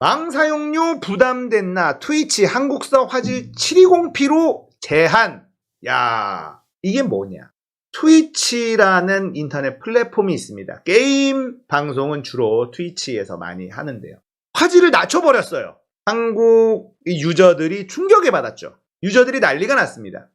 망 사용료 부담됐나? 트위치 한국서 화질 720p로 제한. 야, 이게 뭐냐? 트위치라는 인터넷 플랫폼이 있습니다. 게임 방송은 주로 트위치에서 많이 하는데요. 화질을 낮춰버렸어요. 한국 유저들이 충격에 받았죠. 유저들이 난리가 났습니다.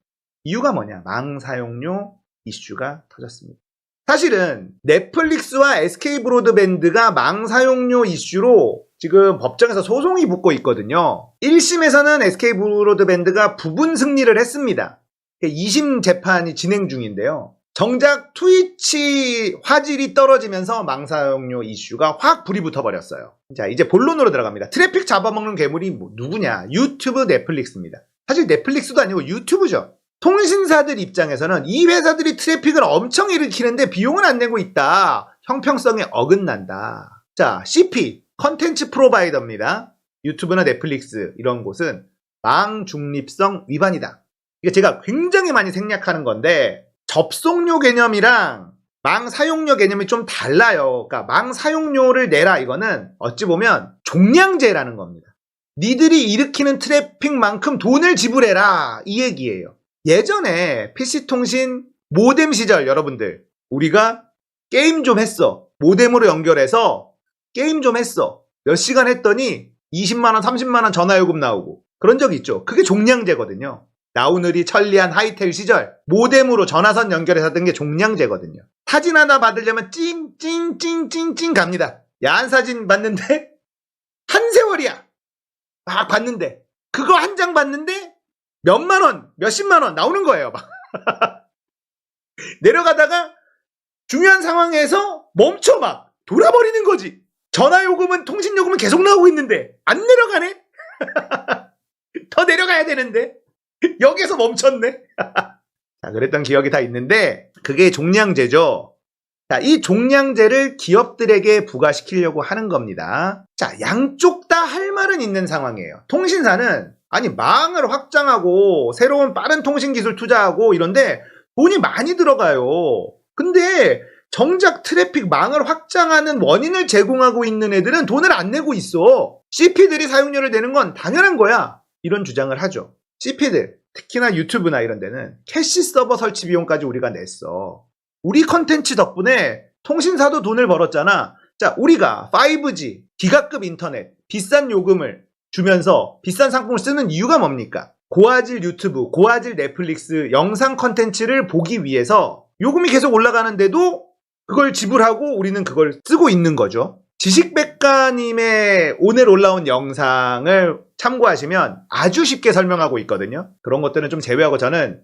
이유가 뭐냐? 망 사용료 이슈가 터졌습니다. 사실은 넷플릭스와 SK 브로드밴드가 망 사용료 이슈로 지금 법정에서 소송이 붙고 있거든요. 1심에서는 SK 브로드밴드가 부분 승리를 했습니다. 2심 재판이 진행 중인데요. 정작 트위치 화질이 떨어지면서 망 사용료 이슈가 확 불이 붙어버렸어요. 자, 이제 본론으로 들어갑니다. 트래픽 잡아먹는 괴물이 누구냐? 유튜브, 넷플릭스입니다. 사실 넷플릭스도 아니고 유튜브죠. 통신사들 입장에서는 이 회사들이 트래픽을 엄청 일으키는데 비용은 안 내고 있다. 형평성에 어긋난다. 자, CP, 컨텐츠 프로바이더입니다. 유튜브나 넷플릭스 이런 곳은 망 중립성 위반이다. 이게 제가 굉장히 많이 생략하는 건데 접속료 개념이랑 망 사용료 개념이 좀 달라요. 그러니까 망 사용료를 내라 이거는 어찌 보면 종량제라는 겁니다. 니들이 일으키는 트래픽만큼 돈을 지불해라 이 얘기예요. 예전에 PC통신 모뎀 시절 여러분들 우리가 게임 좀 했어. 모뎀으로 연결해서 게임 좀 했어. 몇 시간 했더니 20만원 30만원 전화요금 나오고 그런 적 있죠. 그게 종량제거든요. 나우늘이 천리안 하이텔 시절 모뎀으로 전화선 연결해서 하던 게 종량제거든요. 사진 하나 받으려면 찡찡찡찡찡 갑니다. 야한 사진 봤는데 한 세월이야. 막 봤는데 그거 한 장 봤는데 몇만원 몇십만원 나오는 거예요. 막 내려가다가 중요한 상황에서 멈춰 막 돌아버리는 거지. 전화요금은 통신요금은 계속 나오고 있는데 안 내려가네. 더 내려가야 되는데 여기에서 멈췄네. 자, 그랬던 기억이 다 있는데 그게 종량제죠. 자, 이 종량제를 기업들에게 부과시키려고 하는 겁니다. 자, 양쪽 다 할 말은 있는 상황이에요. 통신사는 아니 망을 확장하고 새로운 빠른 통신기술 투자하고 이런데 돈이 많이 들어가요. 근데 정작 트래픽 망을 확장하는 원인을 제공하고 있는 애들은 돈을 안 내고 있어. CP들이 사용료를 내는 건 당연한 거야. 이런 주장을 하죠. CP들, 특히나 유튜브나 이런 데는 캐시 서버 설치 비용까지 우리가 냈어. 우리 컨텐츠 덕분에 통신사도 돈을 벌었잖아. 자, 우리가 5G, 기가급 인터넷, 비싼 요금을 주면서 비싼 상품을 쓰는 이유가 뭡니까? 고화질 유튜브, 고화질 넷플릭스 영상 컨텐츠를 보기 위해서 요금이 계속 올라가는데도 그걸 지불하고 우리는 그걸 쓰고 있는 거죠. 지식백과님의 오늘 올라온 영상을 참고하시면 아주 쉽게 설명하고 있거든요. 그런 것들은 좀 제외하고 저는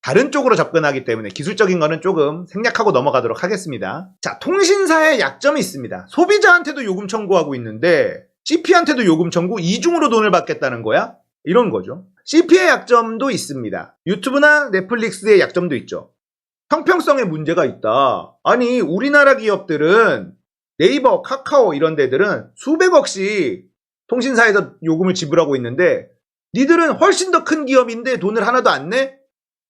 다른 쪽으로 접근하기 때문에 기술적인 거는 조금 생략하고 넘어가도록 하겠습니다. 자, 통신사의 약점이 있습니다. 소비자한테도 요금 청구하고 있는데 CP한테도 요금 청구, 이중으로 돈을 받겠다는 거야? 이런 거죠. CP의 약점도 있습니다. 유튜브나 넷플릭스의 약점도 있죠. 형평성에 문제가 있다. 아니, 우리나라 기업들은 네이버, 카카오 이런 데들은 수백억씩 통신사에서 요금을 지불하고 있는데 니들은 훨씬 더 큰 기업인데 돈을 하나도 안 내?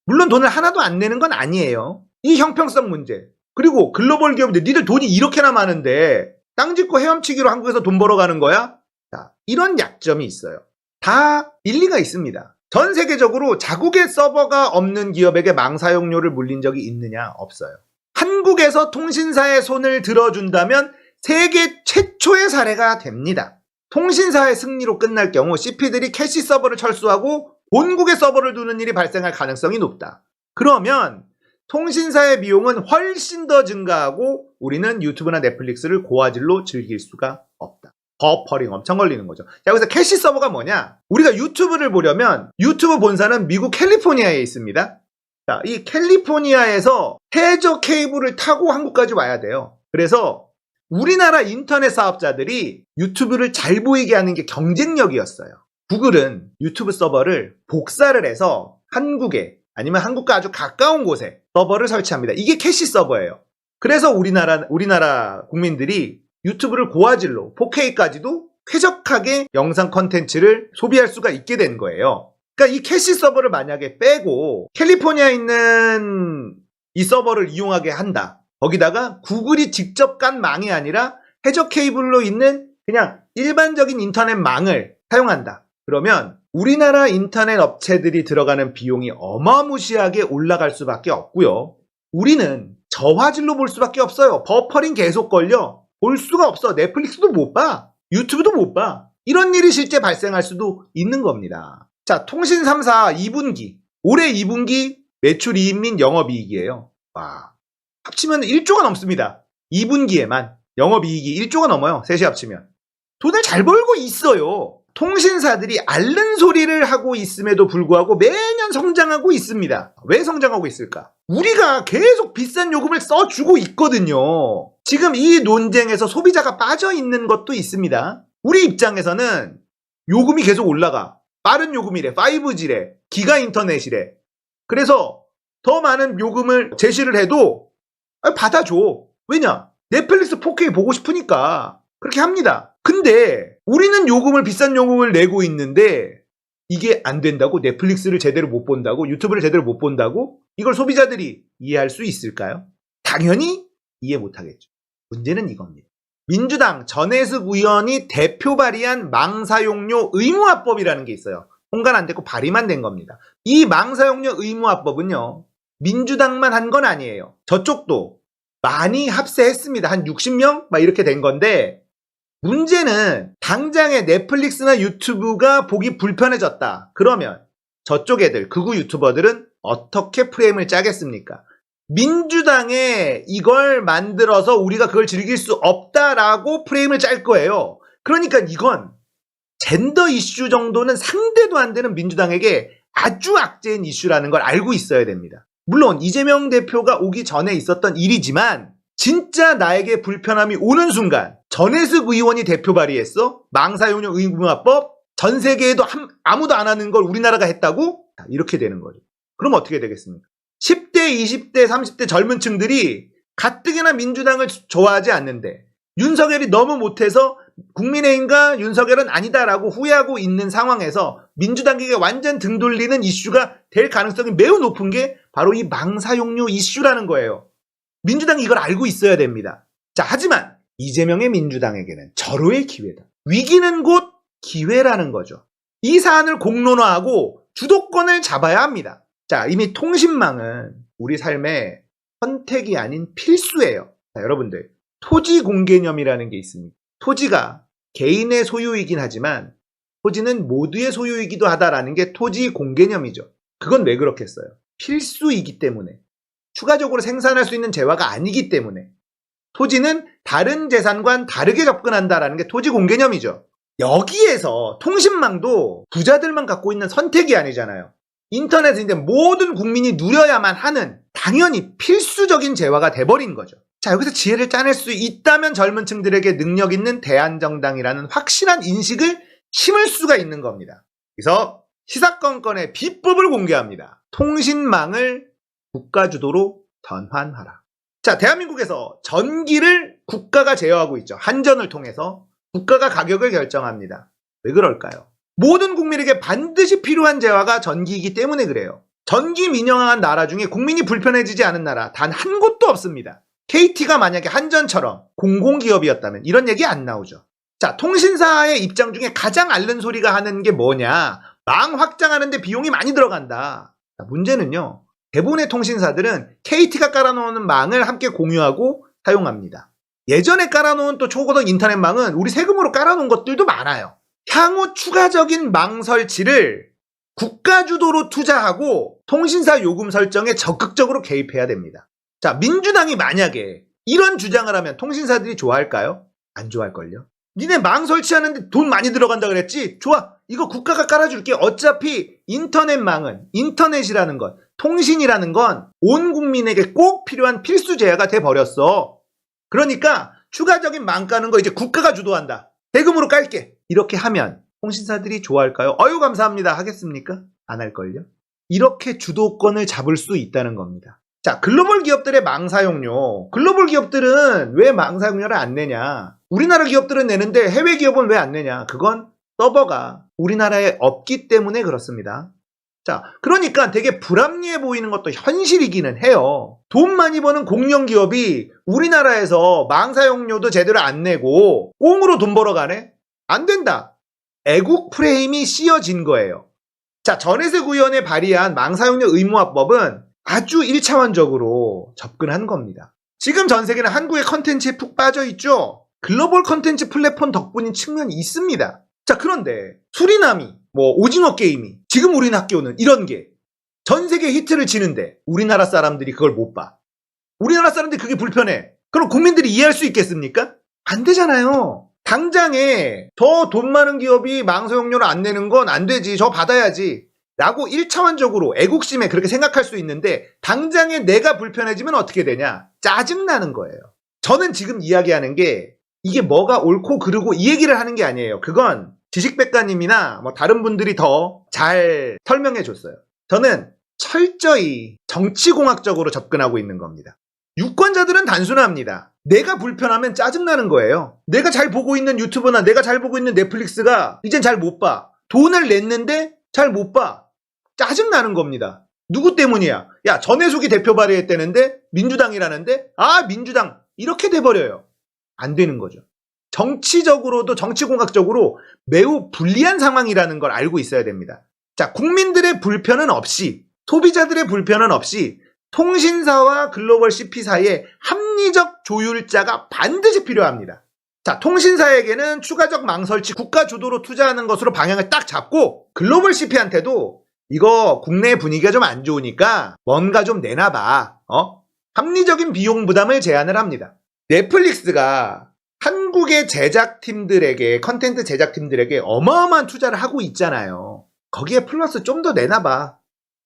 물론 돈을 하나도 안 내는 건 아니에요. 이 형평성 문제. 그리고 글로벌 기업들 니들 돈이 이렇게나 많은데 땅 짓고 헤엄치기로 한국에서 돈 벌어가는 거야? 자, 이런 약점이 있어요. 다 일리가 있습니다. 전 세계적으로 자국의 서버가 없는 기업에게 망 사용료를 물린 적이 있느냐? 없어요. 한국에서 통신사의 손을 들어준다면 세계 최초의 사례가 됩니다. 통신사의 승리로 끝날 경우 CP들이 캐시 서버를 철수하고 본국에 서버를 두는 일이 발생할 가능성이 높다. 그러면 통신사의 비용은 훨씬 더 증가하고 우리는 유튜브나 넷플릭스를 고화질로 즐길 수가 없다. 버퍼링 엄청 걸리는 거죠. 자, 여기서 캐시 서버가 뭐냐? 우리가 유튜브를 보려면 유튜브 본사는 미국 캘리포니아에 있습니다. 자, 이 캘리포니아에서 해저 케이블을 타고 한국까지 와야 돼요. 그래서 우리나라 인터넷 사업자들이 유튜브를 잘 보이게 하는 게 경쟁력이었어요. 구글은 유튜브 서버를 복사를 해서 한국에 아니면 한국과 아주 가까운 곳에 서버를 설치합니다. 이게 캐시 서버예요. 그래서 우리나라 국민들이 유튜브를 고화질로 4K까지도 쾌적하게 영상 컨텐츠를 소비할 수가 있게 된 거예요. 그러니까 이 캐시 서버를 만약에 빼고 캘리포니아에 있는 이 서버를 이용하게 한다. 거기다가 구글이 직접 깐 망이 아니라 해저 케이블로 있는 그냥 일반적인 인터넷망을 사용한다. 그러면 우리나라 인터넷 업체들이 들어가는 비용이 어마무시하게 올라갈 수밖에 없고요. 우리는 저화질로 볼 수밖에 없어요. 버퍼링 계속 걸려. 볼 수가 없어. 넷플릭스도 못 봐. 유튜브도 못 봐. 이런 일이 실제 발생할 수도 있는 겁니다. 자, 통신 3사 2분기. 올해 2분기 매출 이익 및 영업이익이에요. 와, 합치면 1조가 넘습니다. 2분기에만 영업이익이 1조가 넘어요. 셋이 합치면. 돈을 잘 벌고 있어요. 통신사들이 앓는 소리를 하고 있음에도 불구하고 매년 성장하고 있습니다. 왜 성장하고 있을까? 우리가 계속 비싼 요금을 써주고 있거든요. 지금 이 논쟁에서 소비자가 빠져 있는 것도 있습니다. 우리 입장에서는 요금이 계속 올라가. 빠른 요금이래, 5G래, 기가 인터넷이래. 그래서 더 많은 요금을 제시를 해도 받아줘. 왜냐? 넷플릭스 4K 보고 싶으니까 그렇게 합니다. 근데 우리는 비싼 요금을 내고 있는데 이게 안 된다고? 넷플릭스를 제대로 못 본다고? 유튜브를 제대로 못 본다고? 이걸 소비자들이 이해할 수 있을까요? 당연히 이해 못하겠죠. 문제는 이겁니다. 민주당 전해숙 의원이 대표 발의한 망사용료 의무화법이라는 게 있어요. 통과는 안 됐고 발의만 된 겁니다. 이 망사용료 의무화법은요, 민주당만 한 건 아니에요. 저쪽도 많이 합세했습니다. 한 60명? 막 이렇게 된 건데, 문제는 당장에 넷플릭스나 유튜브가 보기 불편해졌다. 그러면 저쪽 애들, 극우 유튜버들은 어떻게 프레임을 짜겠습니까? 민주당에 이걸 만들어서 우리가 그걸 즐길 수 없다라고 프레임을 짤 거예요. 그러니까 이건 젠더 이슈 정도는 상대도 안 되는 민주당에게 아주 악재인 이슈라는 걸 알고 있어야 됩니다. 물론 이재명 대표가 오기 전에 있었던 일이지만 진짜 나에게 불편함이 오는 순간 전해숙 의원이 대표 발의했어? 망사용료 의무화법? 전 세계에도 아무도 안 하는 걸 우리나라가 했다고? 이렇게 되는 거죠. 그럼 어떻게 되겠습니까? 10대, 20대, 30대 젊은 층들이 가뜩이나 민주당을 좋아하지 않는데 윤석열이 너무 못해서 국민의힘과 윤석열은 아니다라고 후회하고 있는 상황에서 민주당에게 완전 등 돌리는 이슈가 될 가능성이 매우 높은 게 바로 이 망사용료 이슈라는 거예요. 민주당이 이걸 알고 있어야 됩니다. 자, 하지만 이재명의 민주당에게는 절호의 기회다. 위기는 곧 기회라는 거죠. 이 사안을 공론화하고 주도권을 잡아야 합니다. 자, 이미 통신망은 우리 삶의 선택이 아닌 필수예요. 자, 여러분들, 토지 공개념이라는 게 있습니다. 토지가 개인의 소유이긴 하지만 토지는 모두의 소유이기도 하다라는 게 토지 공개념이죠. 그건 왜 그렇겠어요? 필수이기 때문에. 추가적으로 생산할 수 있는 재화가 아니기 때문에. 토지는 다른 재산과는 다르게 접근한다라는 게 토지 공개념이죠. 여기에서 통신망도 부자들만 갖고 있는 선택이 아니잖아요. 인터넷은 이제 모든 국민이 누려야만 하는 당연히 필수적인 재화가 돼버린 거죠. 자, 여기서 지혜를 짜낼 수 있다면 젊은 층들에게 능력 있는 대한정당이라는 확실한 인식을 심을 수가 있는 겁니다. 그래서 시사건건의 비법을 공개합니다. 통신망을 국가주도로 전환하라. 자, 대한민국에서 전기를 국가가 제어하고 있죠. 한전을 통해서 국가가 가격을 결정합니다. 왜 그럴까요? 모든 국민에게 반드시 필요한 재화가 전기이기 때문에 그래요. 전기 민영화한 나라 중에 국민이 불편해지지 않은 나라 단 한 곳도 없습니다. KT가 만약에 한전처럼 공공기업이었다면 이런 얘기 안 나오죠. 자, 통신사의 입장 중에 가장 앓는 소리가 하는 게 뭐냐? 망 확장하는데 비용이 많이 들어간다. 자, 문제는요. 대부분의 통신사들은 KT가 깔아놓는 망을 함께 공유하고 사용합니다. 예전에 깔아놓은 또 초고속 인터넷망은 우리 세금으로 깔아놓은 것들도 많아요. 향후 추가적인 망 설치를 국가 주도로 투자하고 통신사 요금 설정에 적극적으로 개입해야 됩니다. 자, 민주당이 만약에 이런 주장을 하면 통신사들이 좋아할까요? 안 좋아할걸요? 니네 망 설치하는데 돈 많이 들어간다 그랬지? 좋아, 이거 국가가 깔아줄게. 어차피 인터넷망은, 인터넷이라는 건, 통신이라는 건 온 국민에게 꼭 필요한 필수 재화가 돼버렸어. 그러니까 추가적인 망 까는 거 이제 국가가 주도한다. 세금으로 깔게. 이렇게 하면 통신사들이 좋아할까요? 어유 감사합니다 하겠습니까? 안 할걸요? 이렇게 주도권을 잡을 수 있다는 겁니다. 자, 글로벌 기업들의 망사용료. 글로벌 기업들은 왜 망사용료를 안 내냐? 우리나라 기업들은 내는데 해외 기업은 왜 안 내냐? 그건 서버가 우리나라에 없기 때문에 그렇습니다. 자, 그러니까 되게 불합리해 보이는 것도 현실이기는 해요. 돈 많이 버는 공룡기업이 우리나라에서 망사용료도 제대로 안 내고 꽁으로 돈 벌어가네? 안 된다. 애국 프레임이 씌어진 거예요. 자, 전해석 의원에 발의한 망사용료 의무화법은 아주 1차원적으로 접근한 겁니다. 지금 전 세계는 한국의 컨텐츠에 푹 빠져 있죠. 글로벌 컨텐츠 플랫폼 덕분인 측면이 있습니다. 자, 그런데 수리남이 오징어 게임이 지금 우리 학교는 이런 게 전 세계 히트를 치는데 우리나라 사람들이 그걸 못 봐. 우리나라 사람들이 그게 불편해. 그럼 국민들이 이해할 수 있겠습니까? 안 되잖아요. 당장에 더 돈 많은 기업이 망사용료를 안 내는 건 안 되지. 저 받아야지. 라고 1차원적으로 애국심에 그렇게 생각할 수 있는데 당장에 내가 불편해지면 어떻게 되냐? 짜증나는 거예요. 저는 지금 이야기하는 게 이게 뭐가 옳고 그르고 이 얘기를 하는 게 아니에요. 그건 지식백과님이나 다른 분들이 더 잘 설명해 줬어요. 저는 철저히 정치공학적으로 접근하고 있는 겁니다. 유권자들은 단순합니다. 내가 불편하면 짜증나는 거예요. 내가 잘 보고 있는 유튜브나 내가 잘 보고 있는 넷플릭스가 이젠 잘 못 봐. 돈을 냈는데 잘 못 봐. 짜증나는 겁니다. 누구 때문이야? 야, 전해숙이 대표 발의했다는데 민주당이라는데 민주당 이렇게 돼버려요. 안 되는 거죠. 정치적으로도 정치공학적으로 매우 불리한 상황이라는 걸 알고 있어야 됩니다. 자, 국민들의 불편은 없이 소비자들의 불편은 없이 통신사와 글로벌 CP 사이에 합리적 조율자가 반드시 필요합니다. 자, 통신사에게는 추가적 망설치 국가 주도로 투자하는 것으로 방향을 딱 잡고 글로벌 CP한테도 이거 국내 분위기가 좀 안 좋으니까 뭔가 좀 내놔봐. 합리적인 비용 부담을 제안을 합니다. 넷플릭스가 한국의 제작팀들에게 컨텐츠 제작팀들에게 어마어마한 투자를 하고 있잖아요. 거기에 플러스 좀 더 내놔봐.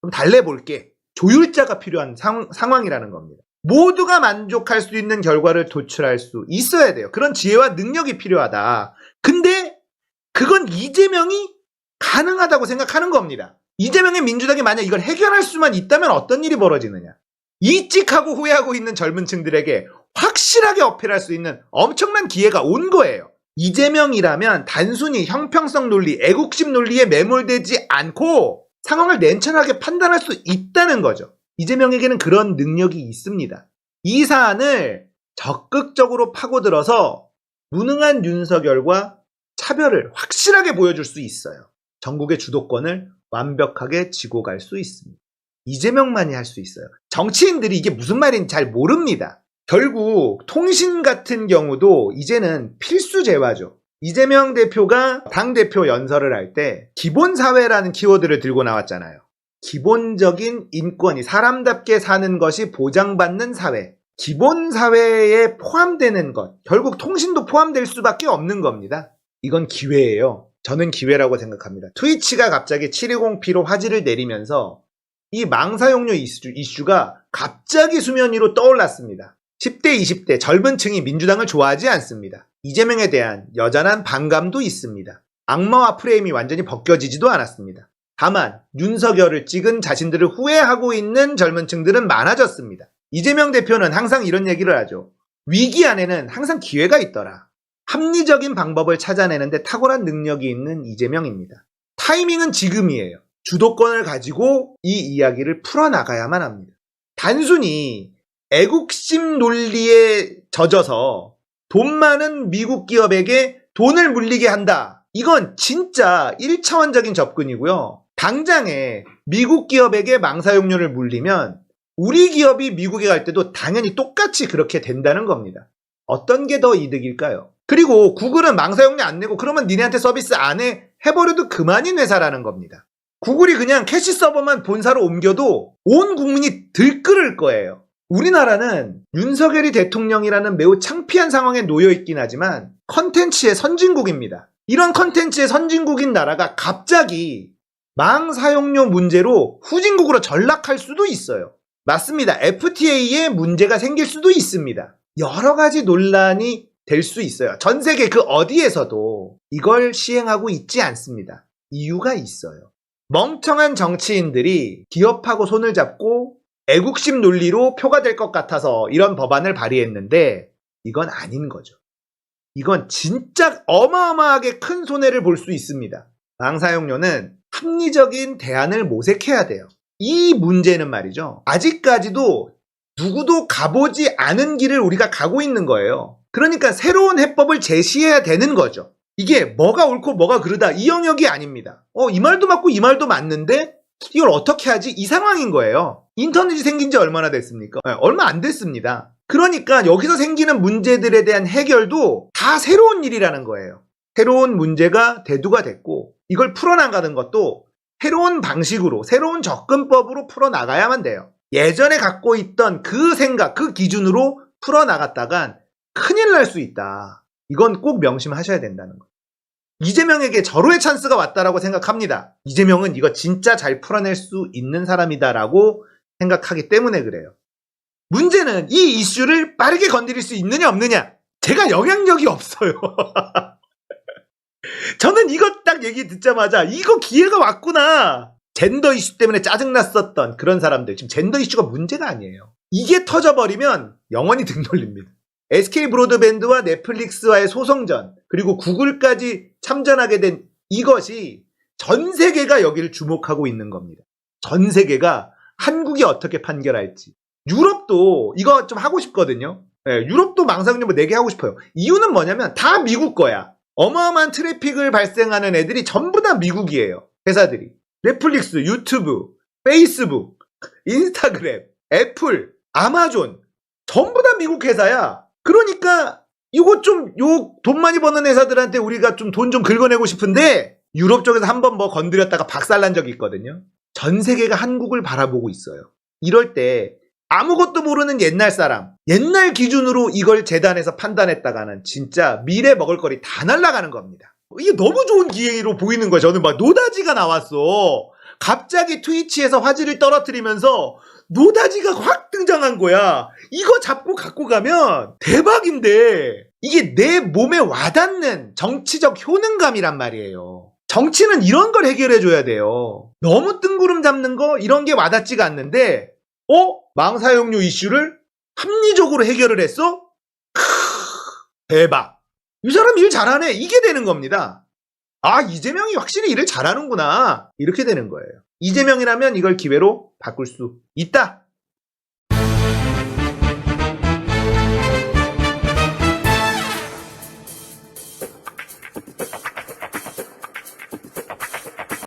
좀 달래볼게. 조율자가 필요한 상황이라는 겁니다. 모두가 만족할 수 있는 결과를 도출할 수 있어야 돼요. 그런 지혜와 능력이 필요하다. 근데 그건 이재명이 가능하다고 생각하는 겁니다. 이재명의 민주당이 만약 이걸 해결할 수만 있다면 어떤 일이 벌어지느냐. 이찍하고 후회하고 있는 젊은 층들에게 확실하게 어필할 수 있는 엄청난 기회가 온 거예요. 이재명이라면 단순히 형평성 논리, 애국심 논리에 매몰되지 않고 상황을 냉철하게 판단할 수 있다는 거죠. 이재명에게는 그런 능력이 있습니다. 이 사안을 적극적으로 파고들어서 무능한 윤석열과 차별을 확실하게 보여줄 수 있어요. 전국의 주도권을 완벽하게 쥐고 갈 수 있습니다. 이재명만이 할 수 있어요. 정치인들이 이게 무슨 말인지 잘 모릅니다. 결국 통신 같은 경우도 이제는 필수 재화죠. 이재명 대표가 당대표 연설을 할 때 기본사회라는 키워드를 들고 나왔잖아요. 기본적인 인권이 사람답게 사는 것이 보장받는 사회, 기본사회에 포함되는 것, 결국 통신도 포함될 수밖에 없는 겁니다. 이건 기회예요. 저는 기회라고 생각합니다. 트위치가 갑자기 720p로 화질을 내리면서 이 망사용료 이슈가 갑자기 수면 위로 떠올랐습니다. 10대, 20대 젊은 층이 민주당을 좋아하지 않습니다. 이재명에 대한 여전한 반감도 있습니다. 악마와 프레임이 완전히 벗겨지지도 않았습니다. 다만 윤석열을 찍은 자신들을 후회하고 있는 젊은 층들은 많아졌습니다. 이재명 대표는 항상 이런 얘기를 하죠. 위기 안에는 항상 기회가 있더라. 합리적인 방법을 찾아내는데 탁월한 능력이 있는 이재명입니다. 타이밍은 지금이에요. 주도권을 가지고 이 이야기를 풀어나가야만 합니다. 단순히 애국심 논리에 젖어서 돈 많은 미국 기업에게 돈을 물리게 한다. 이건 진짜 1차원적인 접근이고요. 당장에 미국 기업에게 망사용료를 물리면 우리 기업이 미국에 갈 때도 당연히 똑같이 그렇게 된다는 겁니다. 어떤 게 더 이득일까요? 그리고 구글은 망사용료 안 내고 그러면 니네한테 서비스 안 해버려도 그만인 회사라는 겁니다. 구글이 그냥 캐시 서버만 본사로 옮겨도 온 국민이 들끓을 거예요. 우리나라는 윤석열이 대통령이라는 매우 창피한 상황에 놓여 있긴 하지만 컨텐츠의 선진국입니다. 이런 컨텐츠의 선진국인 나라가 갑자기 망사용료 문제로 후진국으로 전락할 수도 있어요. 맞습니다. FTA에 문제가 생길 수도 있습니다. 여러 가지 논란이 될 수 있어요. 전 세계 그 어디에서도 이걸 시행하고 있지 않습니다. 이유가 있어요. 멍청한 정치인들이 기업하고 손을 잡고 애국심 논리로 표가 될 것 같아서 이런 법안을 발의했는데 이건 아닌 거죠. 이건 진짜 어마어마하게 큰 손해를 볼 수 있습니다. 망사용료는 합리적인 대안을 모색해야 돼요. 이 문제는 말이죠. 아직까지도 누구도 가보지 않은 길을 우리가 가고 있는 거예요. 그러니까 새로운 해법을 제시해야 되는 거죠. 이게 뭐가 옳고 뭐가 그르다 이 영역이 아닙니다. 이 말도 맞고 이 말도 맞는데 이걸 어떻게 하지? 이 상황인 거예요. 인터넷이 생긴 지 얼마나 됐습니까? 얼마 안 됐습니다. 그러니까 여기서 생기는 문제들에 대한 해결도 다 새로운 일이라는 거예요. 새로운 문제가 대두가 됐고 이걸 풀어나가는 것도 새로운 방식으로 새로운 접근법으로 풀어나가야만 돼요. 예전에 갖고 있던 그 생각, 그 기준으로 풀어나갔다간 큰일 날 수 있다. 이건 꼭 명심하셔야 된다는 거예요. 이재명에게 절호의 찬스가 왔다라고 생각합니다. 이재명은 이거 진짜 잘 풀어낼 수 있는 사람이다라고 생각하기 때문에 그래요. 문제는 이 이슈를 빠르게 건드릴 수 있느냐 없느냐. 제가 영향력이 없어요. 저는 이거 딱 얘기 듣자마자 이거 기회가 왔구나. 젠더 이슈 때문에 짜증났었던 그런 사람들. 지금 젠더 이슈가 문제가 아니에요. 이게 터져버리면 영원히 등 돌립니다. SK 브로드밴드와 넷플릭스와의 소송전, 그리고 구글까지 참전하게 된 이것이 전 세계가 여기를 주목하고 있는 겁니다. 전 세계가 한국이 어떻게 판결할지. 유럽도 이거 좀 하고 싶거든요. 유럽도 망상용어 4개 하고 싶어요. 이유는 뭐냐면 다 미국 거야. 어마어마한 트래픽을 발생하는 애들이 전부 다 미국이에요. 회사들이. 넷플릭스, 유튜브, 페이스북, 인스타그램, 애플, 아마존 전부 다 미국 회사야. 그러니까 이거 좀 돈 많이 버는 회사들한테 우리가 좀 돈 좀 긁어내고 싶은데 유럽 쪽에서 한번 뭐 건드렸다가 박살난 적이 있거든요. 전 세계가 한국을 바라보고 있어요. 이럴 때 아무것도 모르는 옛날 사람, 옛날 기준으로 이걸 재단에서 판단했다가는 진짜 미래 먹을거리 다 날아가는 겁니다. 이게 너무 좋은 기회로 보이는 거예요. 저는 막 노다지가 나왔어. 갑자기 트위치에서 화질을 떨어뜨리면서 노다지가 확 등장한 거야. 이거 잡고 갖고 가면 대박인데 이게 내 몸에 와닿는 정치적 효능감이란 말이에요. 정치는 이런 걸 해결해줘야 돼요. 너무 뜬구름 잡는 거 이런 게 와닿지가 않는데 망사용료 이슈를 합리적으로 해결을 했어? 대박. 이 사람 일 잘하네. 이게 되는 겁니다. 아, 이재명이 확실히 일을 잘하는구나. 이렇게 되는 거예요. 이재명이라면 이걸 기회로 바꿀 수 있다.